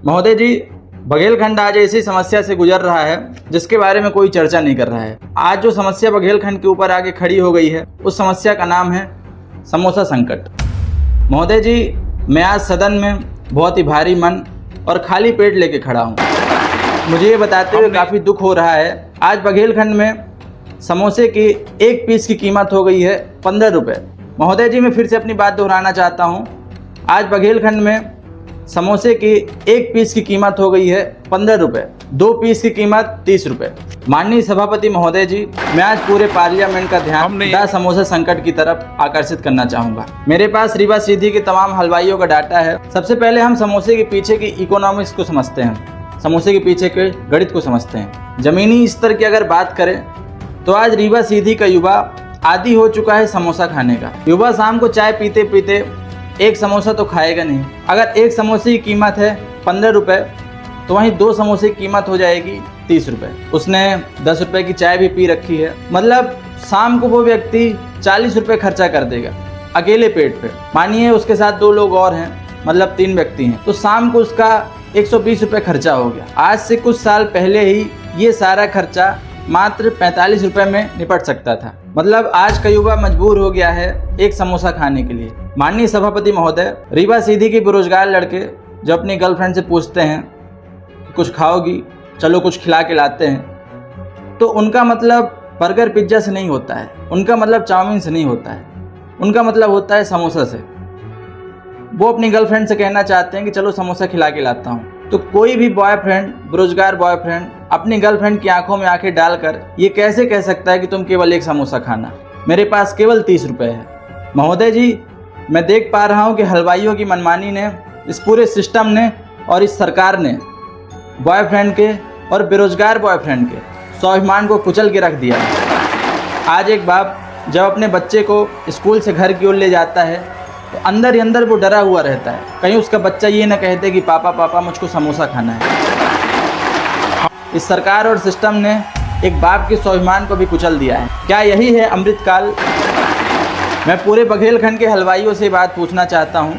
महोदय जी, बघेलखंड आज ऐसी समस्या से गुजर रहा है जिसके बारे में कोई चर्चा नहीं कर रहा है। आज जो समस्या बघेलखंड के ऊपर आके खड़ी हो गई है उस समस्या का नाम है समोसा संकट। महोदय जी, मैं आज सदन में बहुत ही भारी मन और खाली पेट लेके खड़ा हूँ। मुझे ये बताते हुए काफ़ी दुख हो रहा है, आज बघेलखंड में समोसे की एक पीस की कीमत हो गई है 15 रुपये। महोदय जी, मैं फिर से अपनी बात दोहराना चाहता हूँ, आज बघेलखंड में समोसे की एक पीस की कीमत हो गई है 15 रुपये, 2 पीस की कीमत 30 रुपये। माननीय सभापति महोदय जी, मैं आज पूरे पार्लियामेंट का ध्यान समोसा संकट की तरफ आकर्षित करना चाहूँगा। मेरे पास रीवा सीधी के तमाम हलवाइयों का डाटा है। सबसे पहले हम समोसे के पीछे की इकोनॉमिक्स को समझते हैं, समोसे के पीछे के गणित को समझते हैं। ज़मीनी स्तर की अगर बात करें तो आज रीवा सीधी का युवा आदी हो चुका है समोसा खाने का। युवा शाम को चाय पीते पीते एक समोसा तो खाएगा नहीं। अगर एक समोसे की कीमत है 15 रुपये तो वहीं 2 समोसे की कीमत हो जाएगी 30 रुपये। उसने 10 रुपये की चाय भी पी रखी है, मतलब शाम को वो व्यक्ति 40 रुपये खर्चा कर देगा अकेले पेट पे। मानिए उसके साथ 2 लोग और हैं, मतलब 3 व्यक्ति हैं, तो शाम को उसका 120 रुपये खर्चा हो गया। आज से कुछ साल पहले ही ये सारा खर्चा मात्र 45 रुपये में निपट सकता था। मतलब आज का युवा मजबूर हो गया है एक समोसा खाने के लिए। माननीय सभापति महोदय, रीवा सीधी के बेरोजगार लड़के जो अपनी गर्लफ्रेंड से पूछते हैं कुछ खाओगी, चलो कुछ खिला के लाते हैं, तो उनका मतलब बर्गर पिज्ज़ा से नहीं होता है, उनका मतलब चाउमीन से नहीं होता है, उनका मतलब होता है समोसा से। वो अपनी गर्लफ्रेंड से कहना चाहते हैं कि चलो समोसा खिला के लाता हूँ। तो कोई भी बॉयफ्रेंड, बेरोजगार बॉयफ्रेंड अपनी गर्लफ्रेंड की आंखों में आंखें डालकर ये कैसे कह सकता है कि तुम केवल एक समोसा खाना, मेरे पास केवल 30 रुपये है। महोदय जी, मैं देख पा रहा हूँ कि हलवाइयों की मनमानी ने, इस पूरे सिस्टम ने और इस सरकार ने बॉयफ्रेंड के और बेरोजगार बॉयफ्रेंड के स्वाभिमान को कुचल के रख दिया है। आज एक बाप जब अपने बच्चे को स्कूल से घर की ओर ले जाता है तो अंदर ही अंदर वो डरा हुआ रहता है, कहीं उसका बच्चा ये ना कहते कि पापा पापा मुझको समोसा खाना है। इस सरकार और सिस्टम ने एक बाप के स्वाभिमान को भी कुचल दिया है। क्या यही है अमृतकाल? मैं पूरे बघेलखंड के हलवाइयों से बात पूछना चाहता हूँ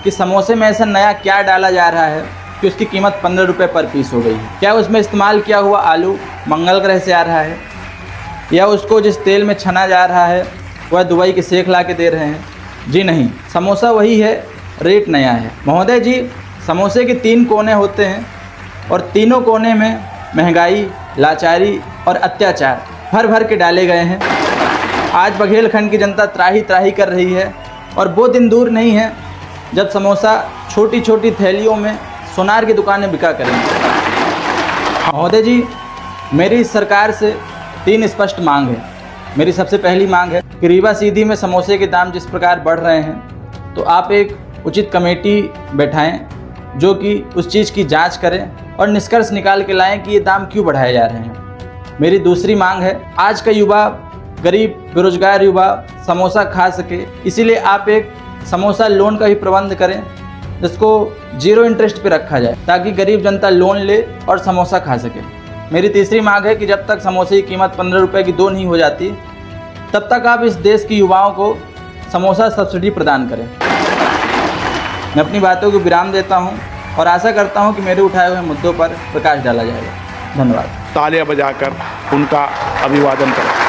कि समोसे में ऐसा नया क्या डाला जा रहा है कि उसकी कीमत 15 रुपये पर पीस हो गई है? क्या उसमें इस्तेमाल किया हुआ आलू मंगल ग्रह से आ रहा है, या उसको जिस तेल में छना जा रहा है वह दुबई के शेख ला के दे रहे हैं? जी नहीं, समोसा वही है, रेट नया है। महोदय जी, समोसे के 3 कोने होते हैं और तीनों कोने में महंगाई, लाचारी और अत्याचार भर भर के डाले गए हैं। आज बघेलखंड की जनता त्राही त्राही कर रही है और वो दिन दूर नहीं है जब समोसा छोटी छोटी थैलियों में सोनार की दुकानें बिका करेंगी। महोदय जी, मेरी सरकार से 3 स्पष्ट मांग है। मेरी सबसे पहली मांग है कि रीवा सीधी में समोसे के दाम जिस प्रकार बढ़ रहे हैं तो आप एक उचित कमेटी बैठाएं जो कि उस चीज़ की जांच करें और निष्कर्ष निकाल के लाएं कि ये दाम क्यों बढ़ाए जा रहे हैं। मेरी दूसरी मांग है, आज का युवा, गरीब बेरोजगार युवा समोसा खा सके, इसीलिए आप एक समोसा लोन का भी प्रबंध करें जिसको 0 इंटरेस्ट पे रखा जाए ताकि गरीब जनता लोन ले और समोसा खा सके। मेरी तीसरी मांग है कि जब तक समोसे की कीमत 15 रुपये की 2 नहीं हो जाती तब तक आप इस देश की युवाओं को समोसा सब्सिडी प्रदान करें। मैं अपनी बातों को विराम देता हूं और आशा करता हूं कि मेरे उठाए हुए मुद्दों पर प्रकाश डाला जाएगा। धन्यवाद। तालियां बजाकर उनका अभिवादन करें।